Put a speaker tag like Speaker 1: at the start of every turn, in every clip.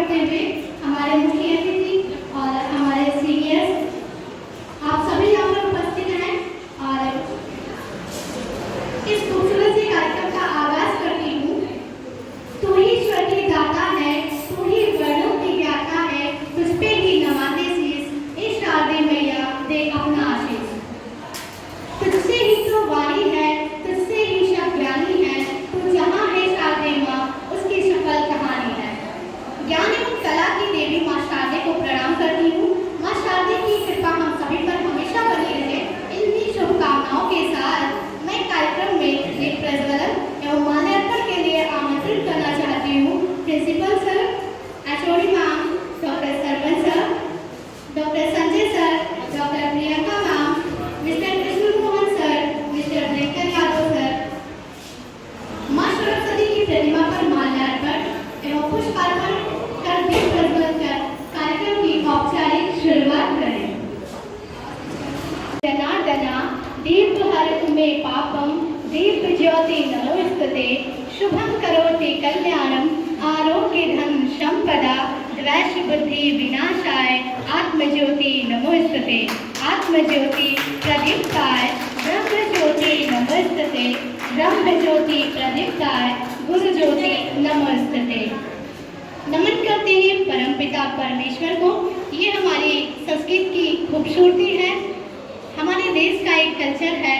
Speaker 1: करते हुए हमारे मुख्य अतिथि और हमारे सीनियर्स, आप सभी यहाँ पर उपस्थित हैं और इस खूबसूरत से कार्यक्रम का आगाज करती हूँ। तू ही ईश्वर की दाता है, तू ही वर्णों की व्याख्या है, तुझ पे ही नवाते शीश, इस शारदे मैया दे अपना आशीष। तुझसे ही तो वाणी है, तुझसे ही शब्द ज्ञानी है, तू जहाँ है शारदे माँ उसकी सफल कहानी है। ज्ञान एवं कला की देवी माँ शारदे को प्रणाम करती हूँ। माँ शारदे की कृपा हम सभी पर हमेशा बनी रहे, इन्हीं शुभकामनाओं के साथ मैं कार्यक्रम में एक प्रज्वलन एवं माल्यार्पण के लिए आमंत्रित करना चाहती हूँ principal sir, HOD ma'am, doctor Sarvan sir, doctor Sanjay sir, doctor Priyanka ma'am, mister Krishna Mohan sir, mister Venkat Yadav sir. माँ सरस्वती की प्रतिमा पर माल्यार्पण एवं पुष्पार्पण कर दीप प्रज्वलन कर कार्यक्रम की औपचारिक शुरुआत करें। जनार्दना दीप हर मे पापम दीप ज्योति नमोस्तुते शुभम करोति कल्याणम आरोग्य धन संपदा द्वेष बुद्धि विनाशाय आत्मज्योति नमोस्तुते आत्मज्योति प्रदीप्ताय ब्रह्म ज्योति नमोस्तुते ब्रह्म ज्योति प्रदीप्ताय गुरु ज्योति नमोस्तुते। नमन करते हैं परमपिता परमेश्वर को। ये हमारी संस्कृत की खूबसूरती है, हमारे देश का एक कल्चर है।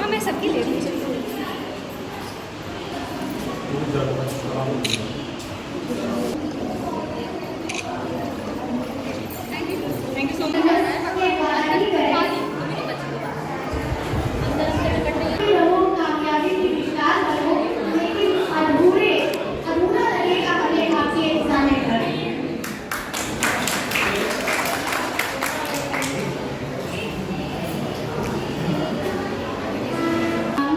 Speaker 2: मैं सबकी ले रही हूँ। Thank you so much.
Speaker 1: कामयाबी की विशाल करो, लेकिन अधूरा लगेगा हमें आपके जाने पर।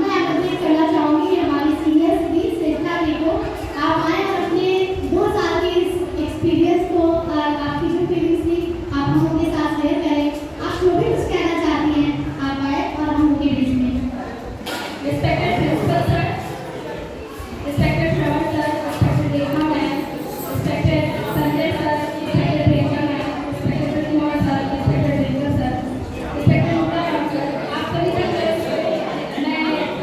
Speaker 1: मैं अपडेट करना चाहूँगी हमारी सीनियर्स भी श्रेष्ठा जी को। आप आए और अपने 2 साल के एक्सपीरियंस को और आपकी जो फीलिंग्स थी आप हम उनके साथ शेयर करें। आप जो भी कुछ कहना चाहती हैं आप आए और हम उनके बीच में। Respected principal sir, respected Shravan sir, respected Rekha ma'am, respected Sanjay sir, respected Priyanka ma'am, respected Krishna Mohan sir, respected Rekha sir, respected Mukta ma'am sir, आप सभी का मैं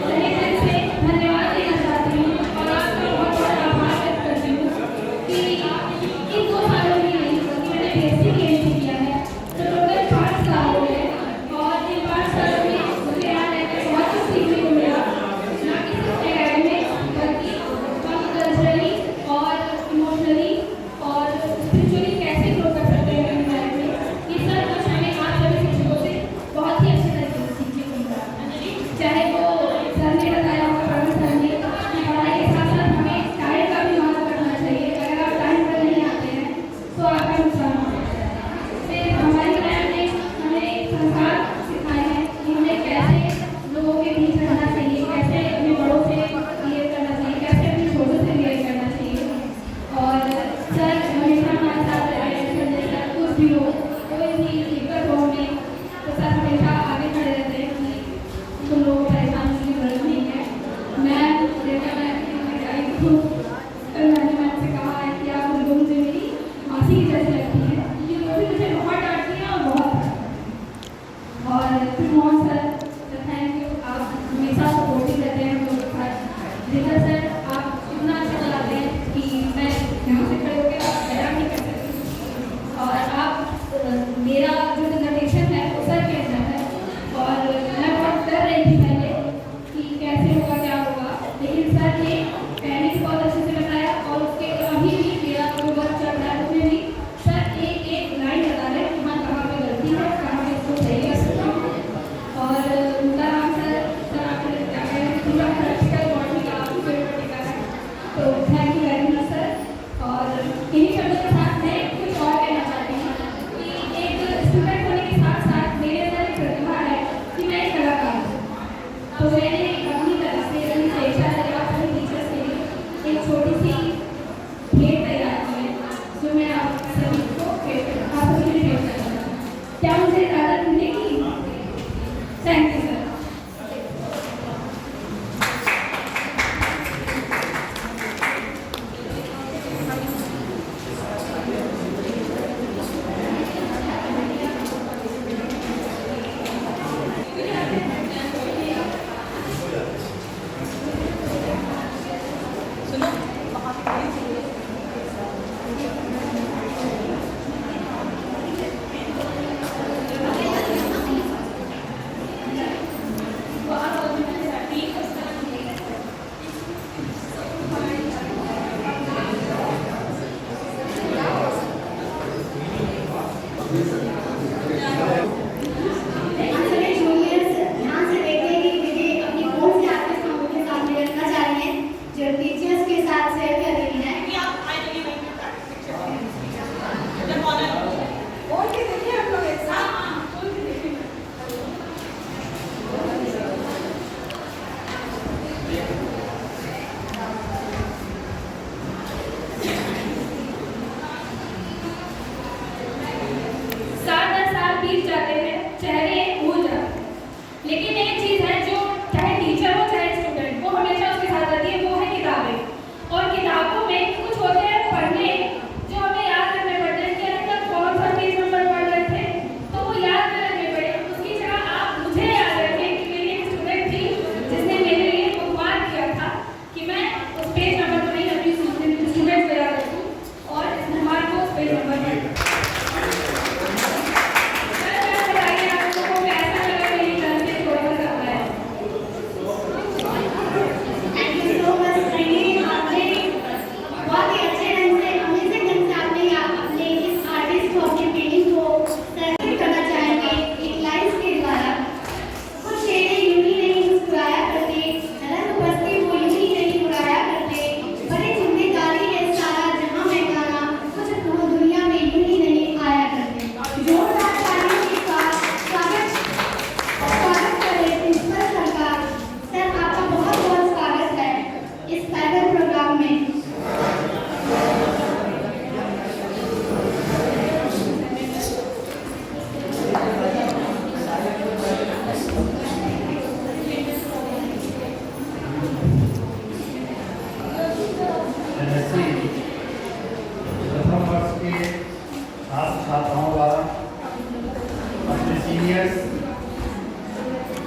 Speaker 1: तहे दिल से धन्यवाद देना चाहती हूँ और आपका बहुत बहुत आभार व्यक्त करती हूँ कि इन 2 सालों में नहीं बल्कि मैंने बेसिक गेम किया है तो टोटल 5 साल हो गए और इन 5 सालों में मुझे यहाँ रहकर बहुत कुछ सीखने को मिला, ना कि सिर्फ एकेडमिक्स बल्कि हम कल्चरली और इमोशनली और स्पिरिचुअली कैसे ग्रो कर सकते हैं अपनी लाइफ में। ये सब कुछ हमें आप सभी शिक्षकों से बहुत ही अच्छे तरीके से सीखने को मिला। चाहे वो सर ने बताया होगा प्रवीण सर ने कि पढ़ाई के साथ साथ हमें टाइम का भी ध्यान रखना चाहिए। अगर आप टाइम पर नहीं आते हैं तो आपका नुकसान हो सकता है। फिर हमारी मैम ने हमें संस्कार सिखाए हैं कि हमें कैसे लोगों के बीच रहना चाहिए, कैसे अपने बड़ों से बिहेव करना चाहिए, कैसे अपने छोटों से बिहेव करना चाहिए। और सर हमेशा हमारे साथ रहे, संजय सर कुछ भी हो, कोई भी दिक्कत हो हमें तो सर हमेशा आगे खड़े रहते हैं कि तुम लोगों को परेशान होने की जरूरत नहीं है। मैं देखा मैं कल मैंने मैम से कहा है कि आप लोगों से मेरी मासी की जैसी लगती है, क्योंकि वो भी मुझे बहुत डांटती है और बहुत और फिर मोहन सर थैंक यू, आप हमेशा सपोर्टिव रहते हैं हम लोगों के साथ। जिधर सर आप इतना अच्छा चलाते हैं कि मैं यहाँ से खड़े होकर हैरान नहीं कर सकती और आप मेरा जो रिजर्वेशन है वो सर के अंदर है और मैं बहुत डर रही थी पहले कि कैसे होगा क्या होगा, लेकिन सर ने पहले बहुत अच्छे से बताया और उसके अभी भी मेरा जो वर्क चल रहा है उसमें भी सर एक लाइन बता रहे हैं कहाँ कहाँ पे गलती है, कहाँ पे इसको सही कर सकते हैं। और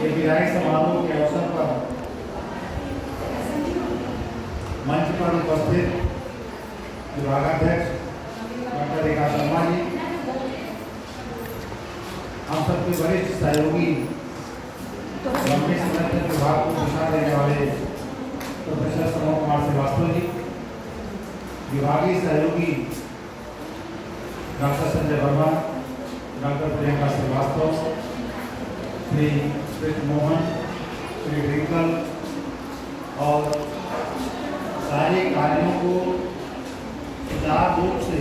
Speaker 3: ये विदाई समारोह के अवसर पर मंच पर उपस्थित विभागाध्यक्ष डॉक्टर रेखा शर्मा जी, हम सबके वरिष्ठ सहयोगी लंबे समय तक विभाग को दिशा देने वाले प्रोफेसर समर कुमार श्रीवास्तव जी, विभागीय सहयोगी doctor Sanjay Verma, doctor Priyanka Shrivastava, Shri Krishna Mohan, Shri Twinkle और सारे कार्यों को सुचारू रूप से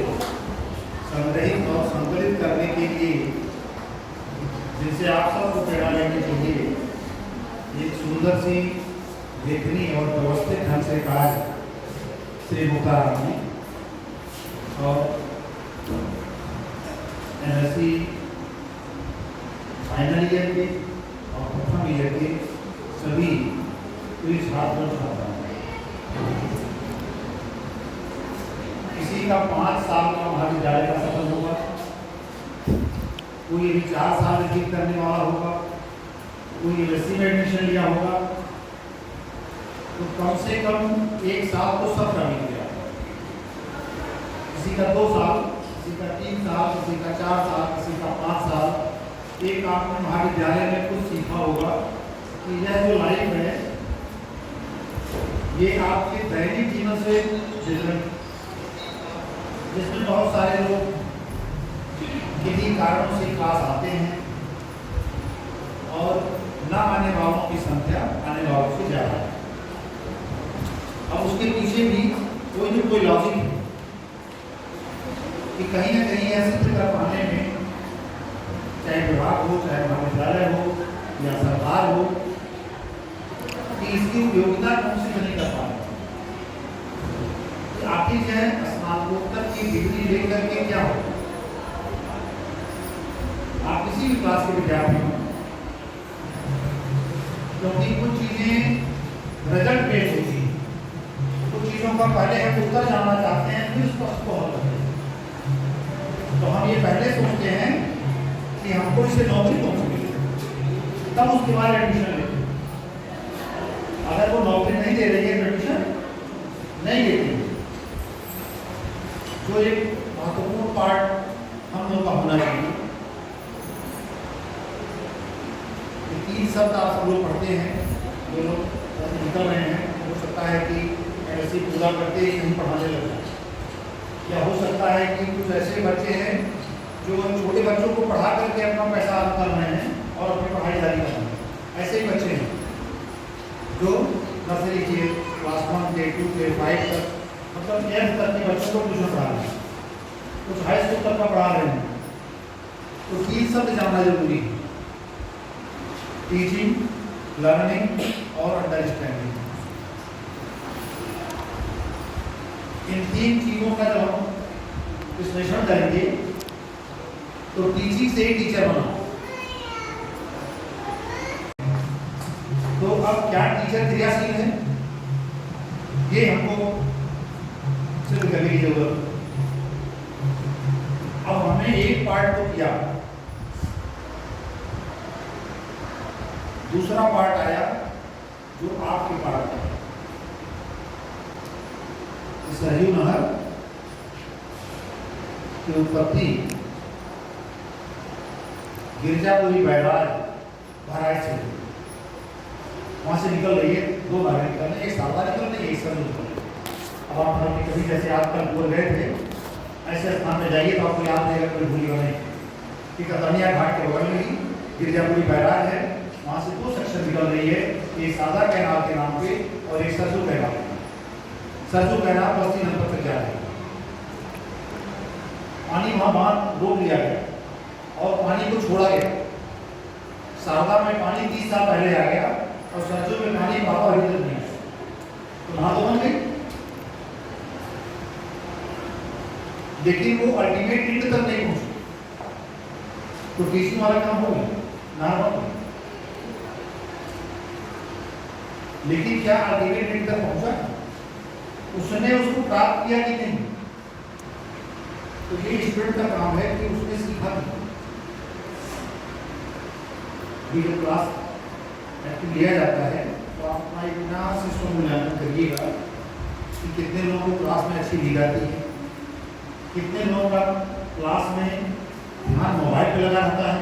Speaker 3: संग्रहित और संकलित करने के लिए जिनसे आप सबको प्रेरणा लेनी चाहिए, एक सुंदर सी लेखनी और व्यवस्थित ढंग से कार्य श्री मुक्ताराम जी और एमएससी फाइनल ईयर के और प्रथम ईयर के सभी छात्र छात्राओं, किसी का 5 साल का महाविद्यालय का सफल होगा, कोई अभी 4 साल व्यतीत करने वाला होगा, कोई एमएससी में एडमिशन लिया होगा, तो कम से कम 1 साल तो सब का मिल गया। किसी का 2 साल, किसी का 3 साल, किसी का 4 साल, किसी का 5 साल, एक आपने महाविद्यालय में कुछ सीखा होगा कि यह जो लाइफ है ये आपके दैनिक जीवन से जुड़े, जिसमें बहुत सारे लोग किन्हीं कारणों से क्लास आते हैं और न आने वालों की संख्या आने वालों से ज़्यादा है। अब उसके पीछे भी कोई न कोई लॉजिक है कि कहीं ना कहीं ऐसी जगह पाने में, चाहे विभाग हो, चाहे महाविद्यालय हो या सरकार हो, कि इसकी उपयोगिता कौन सी नहीं कर पा रहे। आखिर जो है स्नातकोत्तर की डिग्री लेकर के क्या हो, आप किसी भी क्लास के विद्यार्थी हो, क्योंकि कुछ चीजें रिजल्ट बेस्ड होती है, कुछ चीजों का पहले हम उत्तर जानना चाहते हैं फिर उसको हल करते हैं। तो हम ये पहले सोचते हैं कि हमको इससे नौकरी कौन सी मिले, तब उसके बाद एडमिशन लेते हैं। अगर वो नौकरी नहीं दे रही है तो एडमिशन नहीं लेती। जो एक महत्वपूर्ण पार्ट हम लोग का होना चाहिए, 3 शब्द आप सब लोग पढ़ते हैं, जो लोग निकल रहे हैं, हो सकता है कि एमएससी पूरा करते ही नहीं पढ़ाने लग जाए, या हो सकता है कि कुछ ऐसे बच्चे हैं जो छोटे बच्चों को पढ़ा करके अपना पैसा अर्न कर रहे हैं और अपनी पढ़ाई जारी कर रहे हैं। ऐसे ही बच्चे हैं जो नर्सरी के क्लास 1 के 2 के 5 तक, मतलब 10th तक के बच्चों को ट्यूशन पढ़ा रहे हैं, कुछ हाई स्कूल तक का पढ़ा रहे हैं। तो 3 शब्द जानना जरूरी है, टीचिंग, लर्निंग और अंडरस्टैंडिंग। इन 3 चीजों का जब हम विश्लेषण करेंगे तो टीचिंग से ही टीचर बना। तो अब क्या टीचर क्रियाशील है, ये हमको सिद्ध करने की जरूरत है। अब हमने एक पार्ट तो किया, दूसरा पार्ट आया जो आपके पार्ट है, सरयू नहर की उत्पत्ति गिरजापुरी बैराज बहराइच से, वहां से निकल रही है। 2 बार निकल रही है, एक सादा निकल रही है, एक सरयू निकल रही है। अब आप कभी जैसे आप कल बोल गए थे, ऐसे स्थान में जाइए तो आपको याद रहेगा, कोई भूलिएगा नहीं कि कतनिया घाट के बगल में ही गिरजापुरी बैराज है, वहां से 2 सेक्शन निकल रही है, एक सादा कैनाल के नाम पे और एक सरजू कैनाल। सरजू कैनाल बस्ती नंबर तक जा रही है, पानी वहां बांध रोक लिया गया और पानी को छोड़ा गया। शारदा में पानी 30 साल पहले आ गया और सरजू में पानी बाबा अभी तक नहीं आया, तो वहां तो बन गई, लेकिन वो अल्टीमेट एंड तक नहीं पहुंची। तो टीचिंग वाला काम हो गया, नॉर्मल, लेकिन क्या अल्टीमेट एंड तक पहुंचा, उसने उसको प्राप्त किया कि नहीं? तो ये स्टूडेंट का काम है कि उसने सीखा भी। ये जो क्लास एक्टिव लिया जाता है तो आप अपना इतना सिस्टम मूल्यांकन करिएगा कि कितने लोगों को क्लास में अच्छी दी जाती है, कितने लोगों का क्लास में ध्यान मोबाइल पे लगा रहता है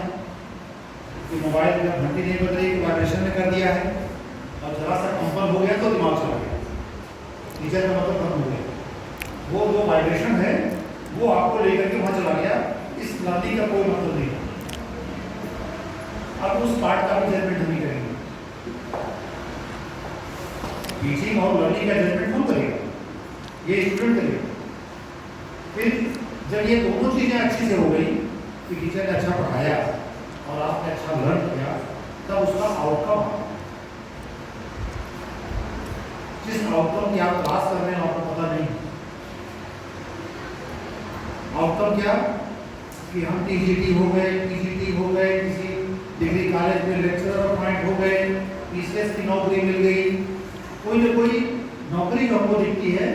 Speaker 3: कि मोबाइल जब घंटी नहीं बज रही तो वाइब्रेशन में कर दिया है और जरा सा कंपन हो गया तो दिमाग चला गया, टीचर का मतलब खत्म हो गया। वो जो वाइब्रेशन है वो आपको लेकर के वहाँ चला गया, इस लर्निंग का कोई मतलब नहीं। अब उस पार्ट का भी जजमेंट हम ही करेंगे। टीचिंग और लर्निंग का जजमेंट कौन करेगा? ये स्टूडेंट करेगा। फिर जब ये दोनों चीजें अच्छी से हो गई कि टीचर ने अच्छा पढ़ाया और आपने अच्छा लर्न किया, तब उसका आउटकम, जिस आउटकम की आप क्लास कर रहे हैं आपको पता नहीं। आउटकम क्या कि हम टीजीटी हो गए, पीजीटी हो गए, किसी डिग्री कॉलेज में लेक्चरर अपॉइंट हो गए, टीसीएस की नौकरी मिल गई, कोई ना कोई नौकरी हमको दिखती है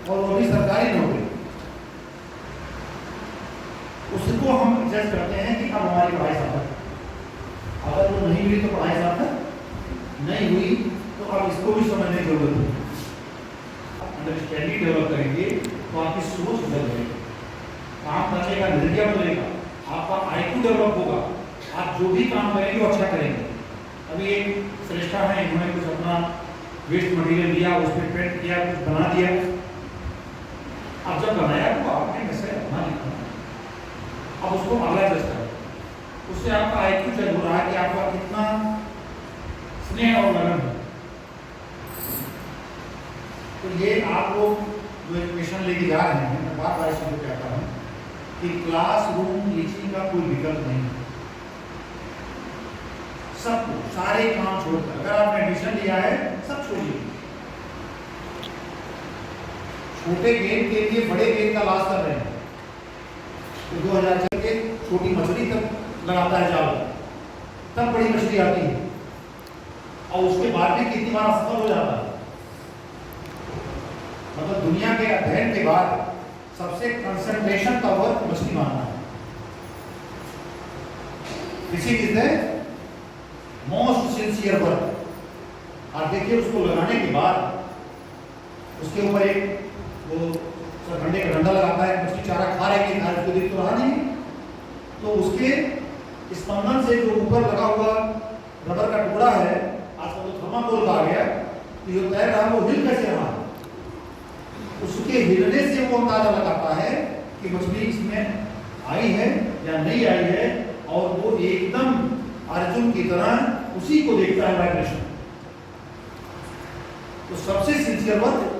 Speaker 3: और वो भी सरकारी नौकरी, उसको हम जज करते हैं कि अब हमारी पढ़ाई सार्थक। अगर वो नहीं हुई तो पढ़ाई सार्थक नहीं हुई तो अब इसको भी समझने की जरूरत है। अंडरस्टैंडिंग डेवलप करेंगे तो आपकी सोच बदल जाएगी, काम करने का नजरिया बदलेगा, आपका आईक्यू डेवलप होगा, आप जो भी काम करेंगे वो अच्छा करेंगे। अभी एक श्रेष्ठा है, इन्होंने कुछ अपना वेस्ट मटेरियल लिया, उसमें पेंट किया, कुछ बना दिया। अब जब बनाया तो आपने कैसे अपना लिखा, अब उसको अगला जज करें, उससे आपका आईक्यू जज हो रहा है कि आपका कितना स्नेह और लगन है। तो ये आप लोग जो एजुकेशन लेके जा रहे हैं, मैं बार बार इसको कहता हूँ कि क्लासरूम टीचिंग का कोई विकल्प नहीं है। सब सारे काम छोड़कर, अगर आपने एडमिशन लिया है सब छोड़िए, छोटे गेम के लिए बड़े गेम का लाश कर रहे हैं। तो 2000 के छोटी मछली तक लगाता है जाल, तब बड़ी मछली आती है और उसके बाद भी कितनी बार असफल हो जाता है। मतलब दुनिया के अध्ययन के बाद सबसे कंसंट्रेशन का वर्क मछली मारना है। This is the most sincere work. आप देखिए उसको लगाने के बाद उसके ऊपर एक वो ठंडे का डंडा लगाता है, मछली चारा खा रही है, उसको देख तो रहा नहीं, तो उसके स्पंदन से जो ऊपर लगा हुआ रबर का टुकड़ा है, आजकल तो थर्माकोल का आ गया, तो जो तैर रहा वो हिल कैसे रहा, उसके हिलने से वो अंदाजा लगाता है कि मछली इसमें आई है या नहीं आई है, और वो एकदम अर्जुन की तरह उसी को देखता है वाइब्रेशन। तो सबसे सिंसियर वर्क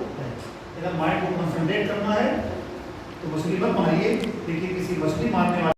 Speaker 3: अगर माइंड को कंसंट्रेट करना है तो मछली मत मारिए, लेकिन किसी मछली मारने वाले